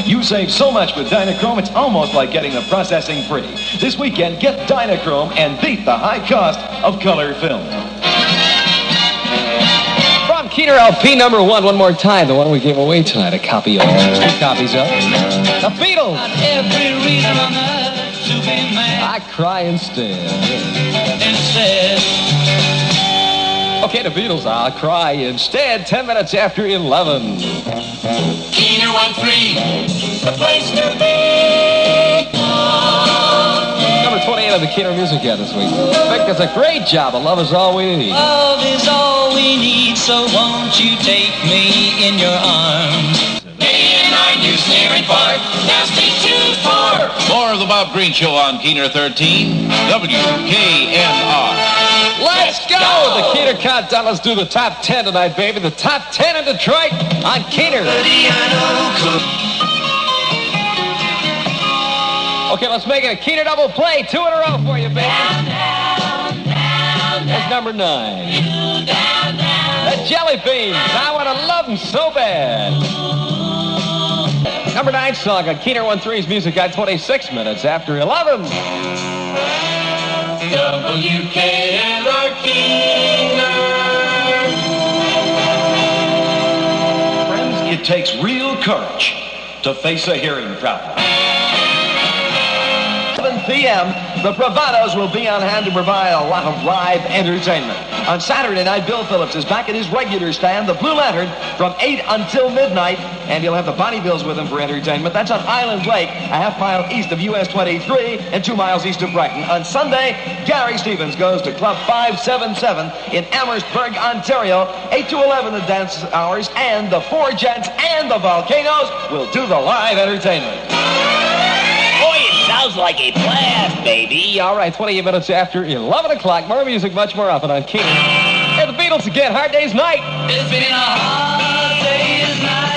You save so much with Dynachrome, it's almost like getting the processing free. This weekend, get Dynachrome and beat the high cost of color film. From Keener LP number 1, one more time, the one we gave away tonight, a copy of. 2 copies of The Beatles. Every reason on earth to be mad. I cry instead. Okay, the Beatles, I'll cry instead. 10 minutes after 11. Keener 1-3, the place to be. Number 28 of the Keener Music Guide this week. Vic does a great job of Love Is All We Need. Love is all we need, so won't you take me in your arms? A&R News near and far, now stay tuned for more of the Bob Green Show on Keener 13, WKNR. Let's go! The Keener Countdown. Let's do the top 10 tonight, baby. The top 10 in Detroit on Keener. Okay, let's make it a Keener double play. 2 in a row for you, baby. Down, down, down, That's number 9. The Jelly Beans. I want to love them so bad. Number 9 song on Keener 1-3's Music Guide, 26 minutes after 11. WKNR Keener. Friends, it takes real courage to face a hearing problem. 7 p.m., the Bravados will be on hand to provide a lot of live entertainment. On Saturday night, Bill Phillips is back at his regular stand, the Blue Lantern, from 8 until midnight, and he'll have the Bonnie Bills with him for entertainment. That's on Island Lake, a half-mile east of US 23 and 2 miles east of Brighton. On Sunday, Gary Stevens goes to Club 577 in Amherstburg, Ontario. 8 to 11 the dance hours, and the Four Gents and the Volcanoes will do the live entertainment. Boy, it sounds like a blast, baby. All right, 28 minutes after 11 o'clock. More music, much more often on Keener. Hey, the Beatles again. Hard Day's Night. It's been a hard day's night.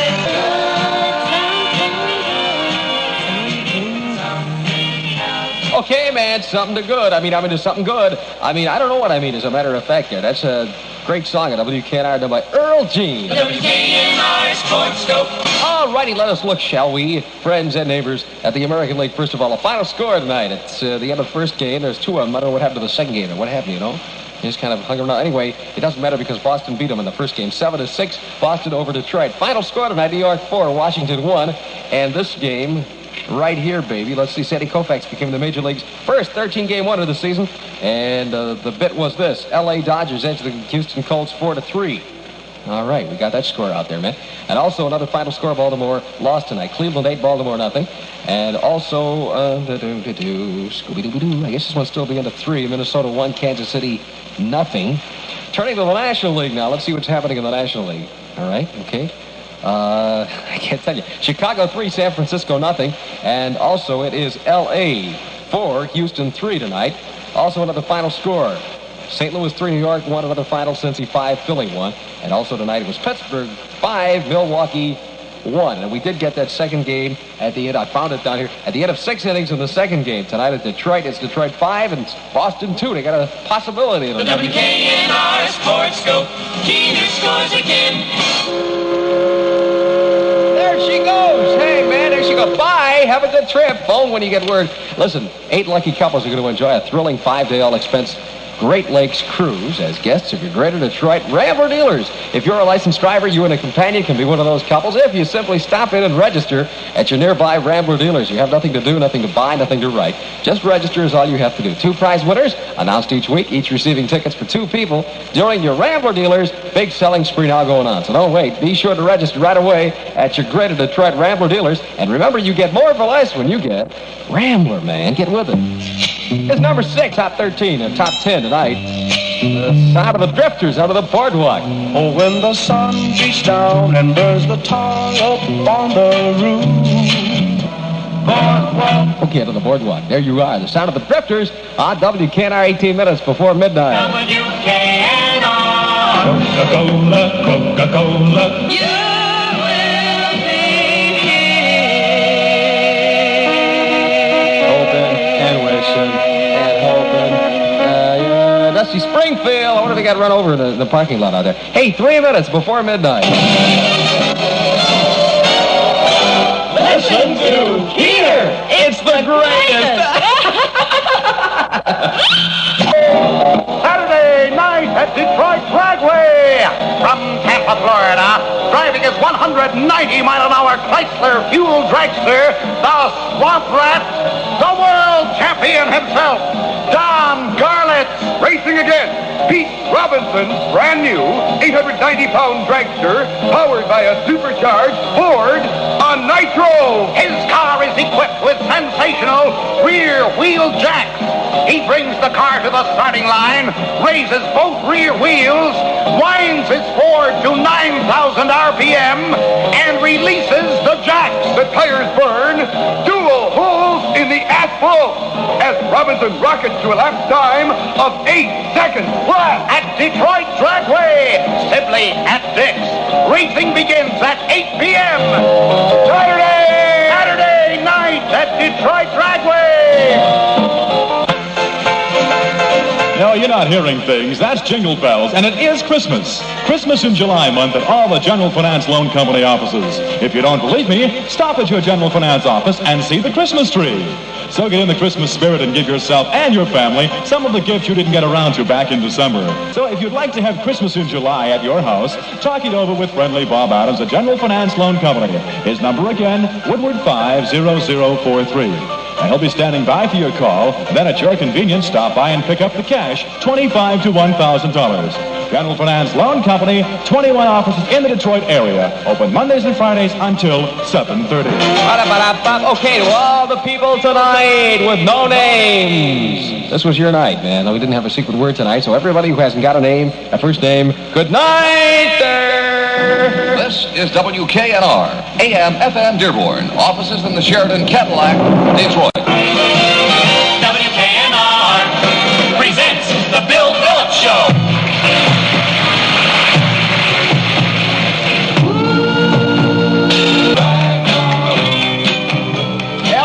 Okay, man, something to good. I'm into something good. I don't know what I mean, as a matter of fact there. That's a great song at WKNR done by Earl Jean. WKNR Sports Scope. All righty, let us look, shall we, friends and neighbors, at the American League. First of all, the final score tonight. It's the end of the first game. There's 2 of them. I don't know what happened to the second game. What happened, you know? They just kind of hung around. Anyway, it doesn't matter because Boston beat them in the first game. 7-6, Boston over Detroit. Final score tonight, New York 4, Washington 1. And this game right here, baby. Let's see, Sandy Koufax became the Major League's first 13-game winner of the season. And the bit was this. L.A. Dodgers edged the Houston Colts 4-3. All right, we got that score out there, man. And also another final score, Baltimore lost tonight. Cleveland 8, Baltimore nothing. And also, Scooby-Doo, I guess this one's still the end of 3. Minnesota 1, Kansas City nothing. Turning to the National League now. Let's see what's happening in the National League. All right, okay. I can't tell you. Chicago 3, San Francisco nothing. And also it is L.A. 4, Houston 3 tonight. Also another final score. St. Louis 3, New York 1, another final, Cincy 5, Philly 1. And also tonight it was Pittsburgh 5, Milwaukee 1. And we did get that second game at the end. I found it down here. At the end of 6 innings in the second game tonight at Detroit, it's Detroit 5 and Boston 2. They got a possibility of The WKNR Sports Scope. Keener scores again. There she goes. Hey, man, there she goes. Bye. Have a good trip. Phone when you get word. Listen, 8 lucky couples are going to enjoy a thrilling 5-day all-expense Great Lakes cruise as guests of your Greater Detroit Rambler dealers. If you're a licensed driver, you and a companion can be one of those couples if you simply stop in and register at your nearby Rambler dealers. You have nothing to do, nothing to buy, nothing to write. Just register is all you have to do. 2 prize winners announced each week, each receiving tickets for 2 people. Join your Rambler dealers. Big selling spree now going on. So don't wait. Be sure to register right away at your Greater Detroit Rambler dealers. And remember, you get more for less when you get Rambler, man. Get with it. It's number 6, top 13, and top 10 tonight. The sound of the Drifters out of the boardwalk. Oh, when the sun beats down and burns the tar up on the roof. Boardwalk. Okay, to the boardwalk. There you are. The sound of the Drifters on WKNR 18 minutes before midnight. WKNR. Coca-Cola, Coca-Cola. You will be here. Hoping and wishing and hoping. Dusty Springfield. I wonder if they got run over in the parking lot out there. Hey, 3 minutes before midnight. Listen It's the greatest. Saturday night at Detroit Dragway. From Tampa, Florida, driving his 190-mile-an-hour Chrysler fuel dragster, the Swamp Rat, the world champion himself, Don Garlitz. Racing again, Pete Robinson's brand new 890-pound dragster, powered by a supercharged Ford Nitro. His car is equipped with sensational rear wheel jacks. He brings the car to the starting line, raises both rear wheels, winds his Ford to 9,000 RPM, and releases the jacks. The tires burn dual holes in the asphalt as Robinson rockets to a lap time of 8 seconds flat at Detroit Dragway, simply at Dick's. Racing begins at 8 p.m. Saturday night at Detroit Dragway. No, you're not hearing things. That's Jingle Bells, and it is Christmas. Christmas in July month at all the General Finance Loan Company offices. If you don't believe me, stop at your General Finance office and see the Christmas tree. So get in the Christmas spirit and give yourself and your family some of the gifts you didn't get around to back in December. So if you'd like to have Christmas in July at your house, talk it over with friendly Bob Adams at General Finance Loan Company. His number again, Woodward 50043. And he'll be standing by for your call. Then at your convenience, stop by and pick up the cash, $25 to $1,000. General Finance Loan Company, 21 offices in the Detroit area. Open Mondays and Fridays until 7:30. Okay, to all the people tonight with no names. This was your night, man. We didn't have a secret word tonight, so everybody who hasn't got a name, a first name, good night there. This is WKNR, AM, FM Dearborn. Offices in the Sheridan Cadillac, Detroit. WKNR presents the Bill Phillips Show.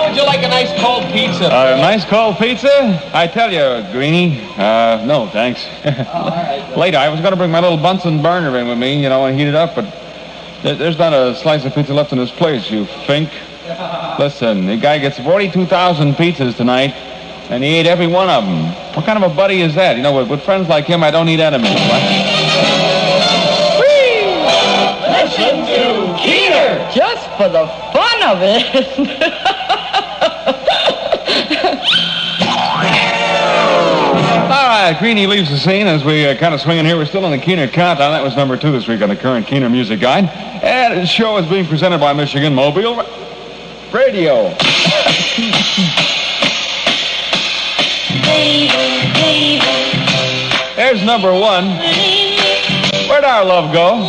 Would you like a nice cold pizza? Nice cold pizza? I tell you, Greenie, no, thanks. Later, I was going to bring my little Bunsen burner in with me, and heat it up, but there's not a slice of pizza left in this place, you fink. Listen, the guy gets 42,000 pizzas tonight, and he ate every one of them. What kind of a buddy is that? With friends like him, I don't need enemies. What? Listen to Keener, just for the fun of it. All right, Greenie leaves the scene as we kind of swing in here. We're still in the Keener Countdown. That was number 2 this week on the current Keener Music Guide. And the show is being presented by Michigan Mobile Radio. There's number 1. Where'd our love go?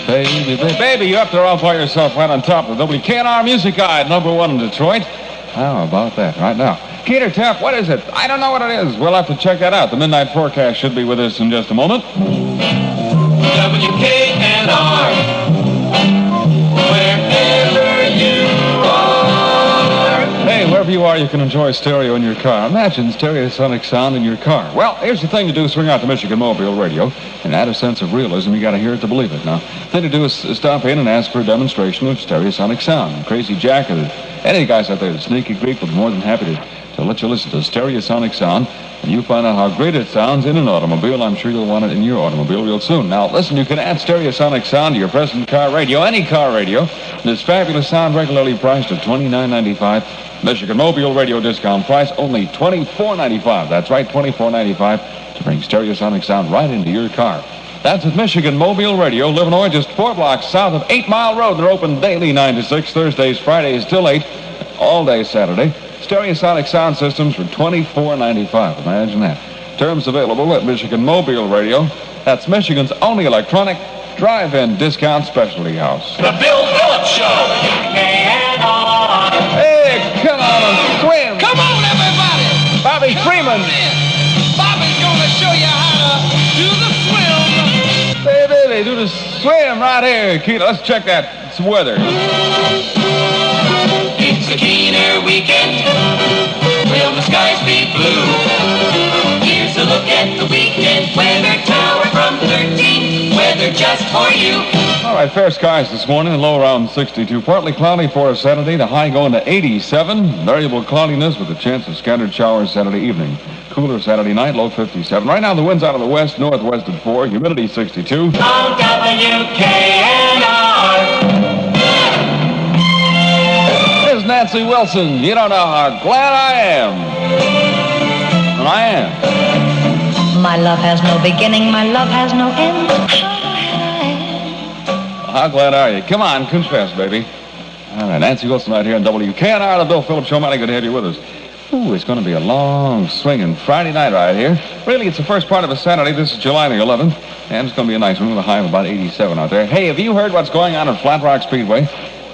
Baby, you're up there all by yourself right on top of the WKNR Music Guide, number 1 in Detroit. How about that right now? Keener Tap, what is it? I don't know what it is. We'll have to check that out. The Midnight Forecast should be with us in just a moment. WKNR, wherever you are. Hey, wherever you are, you can enjoy stereo in your car. Imagine stereosonic sound in your car. Well, here's the thing to do. Swing out to Michigan Mobile Radio and add a sense of realism. You got to hear it to believe it. Now, the thing to do is stop in and ask for a demonstration of stereosonic sound. Crazy Jack or any guys out there, the Sneaky Greek, will be more than happy to let you listen to stereosonic sound, and you find out how great it sounds in an automobile. I'm sure you'll want it in your automobile real soon. Now, listen, you can add stereosonic sound to your present car radio, any car radio. This fabulous sound regularly priced at $29.95. Michigan Mobile Radio discount price, only $24.95. That's right, $24.95 to bring stereosonic sound right into your car. That's at Michigan Mobile Radio, Livernois, just 4 blocks south of 8 Mile Road. They're open daily 9 to 6, Thursdays, Fridays till 8, all day Saturday. Stereosonic sound systems for $24.95. Imagine that. Terms available at Michigan Mobile Radio. That's Michigan's only electronic drive-in discount specialty house. The Bill Phillips Show. WKNR. Hey, come on and swim. Come on, everybody. Bobby Freeman. Bobby's gonna show you how to do the swim. Baby, do the swim right here. Keith, let's check that weather. It's a Keener weekend. Will the skies be blue? Here's a look at the weekend weather tower from 13 Weather Keener, just for you. All right, fair skies this morning, low around 62. Partly cloudy for Saturday, the high going to 87. Variable cloudiness with a chance of scattered showers Saturday evening. Cooler Saturday night, low 57. Right now, the wind's out of the west, northwest at 4. Humidity 62. On WKNR. There's Nancy Wilson. You don't know how glad I am. And I am. My love has no beginning, my love has no end. How glad are you? Come on, confess, baby. All right, Nancy Wilson right here on WKNR, the Bill Phillips Show. Mighty good to have you with us. Ooh, it's going to be a long swinging Friday night right here. Really, it's the first part of a Saturday. This is July the 11th, and it's going to be a nice one with a high of about 87 out there. Hey, have you heard what's going on at Flat Rock Speedway?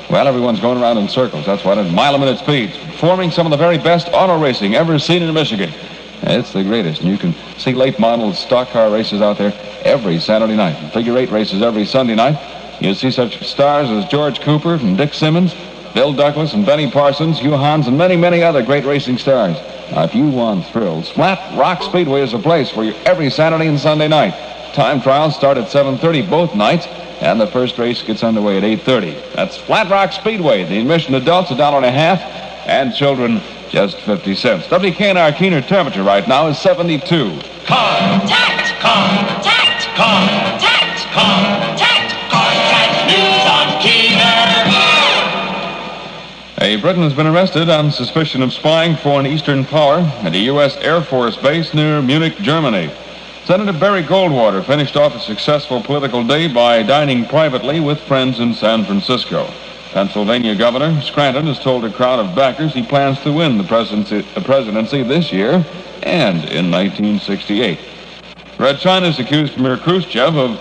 Well, everyone's going around in circles. That's what, at mile-a-minute speeds, performing some of the very best auto racing ever seen in Michigan. It's the greatest, and you can see late model stock car races out there every Saturday night, and figure eight races every Sunday night. You'll see such stars as George Cooper and Dick Simmons, Bill Douglas and Benny Parsons, Hugh Hans, and many, many other great racing stars. Now, if you want thrills, Flat Rock Speedway is a place for you every Saturday and Sunday night. Time trials start at 7:30 both nights, and the first race gets underway at 8:30. That's Flat Rock Speedway. The admission adults $1.50, and children just 50 cents. WKNR Keener temperature right now is 72. Contact! Contact! Contact! Contact! Contact news on Keener. A Briton has been arrested on suspicion of spying for an Eastern power at a U.S. Air Force base near Munich, Germany. Senator Barry Goldwater finished off a successful political day by dining privately with friends in San Francisco. Pennsylvania Governor Scranton has told a crowd of backers he plans to win the presidency this year and in 1968. Red China's accused Premier Khrushchev of...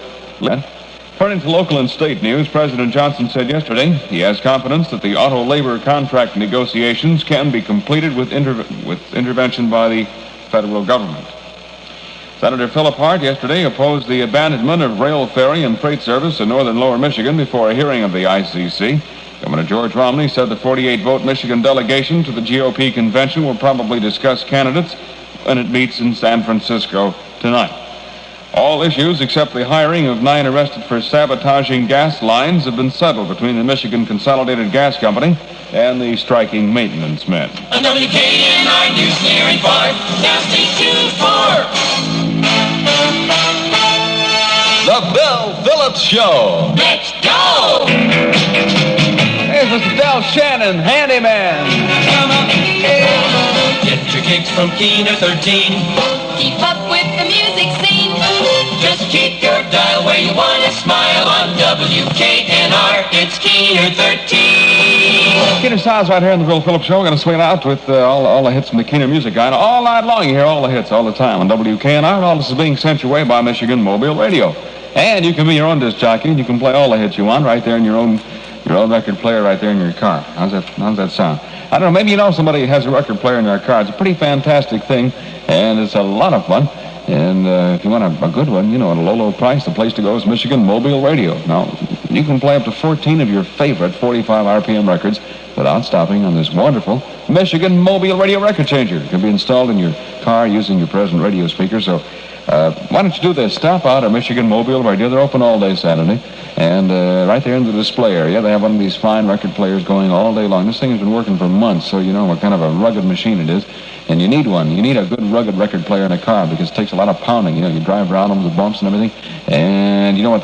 Turning to local and state news, President Johnson said yesterday he has confidence that the auto labor contract negotiations can be completed with intervention by the federal government. Senator Philip Hart yesterday opposed the abandonment of rail, ferry, and freight service in northern Lower Michigan before a hearing of the ICC. Governor George Romney said the 48-vote Michigan delegation to the GOP convention will probably discuss candidates when it meets in San Francisco tonight. All issues except the hiring of 9 arrested for sabotaging gas lines have been settled between the Michigan Consolidated Gas Company and the striking maintenance men. On WKNR News near and far, now stay tuned for The Bill Phillips Show. Let's Go! Here's Mr. Del Shannon, handyman. Come on, get your kicks from Keener 13. Keep up with the music scene. Just keep your dial where you want to smile on WKNR. It's Keener 13. Keener Styles right here on the Bill Phillips Show. We're going to swing it out with all the hits from the Keener Music Guy. And all night long, you hear all the hits all the time on WKNR. And all this is being sent your way by Michigan Mobile Radio. And you can be your own disc jockey, and you can play all the hits you want right there in your own record player right there in your car. How's that sound? I don't know, maybe you know somebody who has a record player in their car. It's a pretty fantastic thing, and it's a lot of fun. And if you want a good one, at a low price, the place to go is Michigan Mobile Radio. Now, you can play up to 14 of your favorite 45 RPM records without stopping on this wonderful Michigan Mobile Radio record changer. It can be installed in your car using your present radio speaker. So why don't you do this? Stop out at Michigan Mobile Radio. They're open all day Saturday. And right there in the display area, they have one of these fine record players going all day long. This thing has been working for months, so you know what kind of a rugged machine it is. And you need one. You need a good rugged record player in a car because it takes a lot of pounding. You drive around them with bumps and everything, and you don't want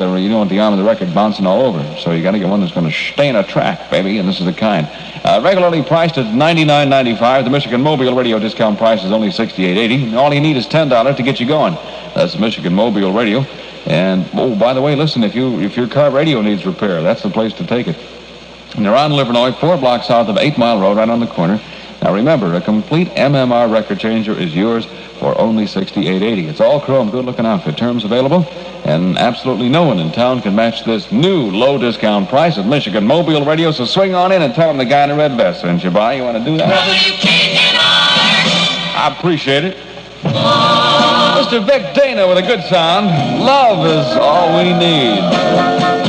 the arm of the record bouncing all over. So you got to get one that's going to stay in a track, baby. And this is the kind. Regularly priced at $99.95. The Michigan Mobile Radio discount price is only $68.80. All you need is $10 to get you going. That's Michigan Mobile Radio. And by the way, listen, if your car radio needs repair, that's the place to take it. And they're on Livernois, 4 blocks south of 8 Mile Road, right on the corner. Now remember, a complete MMR record changer is yours for only $68.80. It's all chrome, good-looking outfit. Terms available, and absolutely no one in town can match this new low discount price at Michigan Mobile Radio. So swing on in and tell them the guy in the red vest sent you by. You want to do that? WKNR. I appreciate it. Mr. Vic Dana with a good sound. Love is all we need.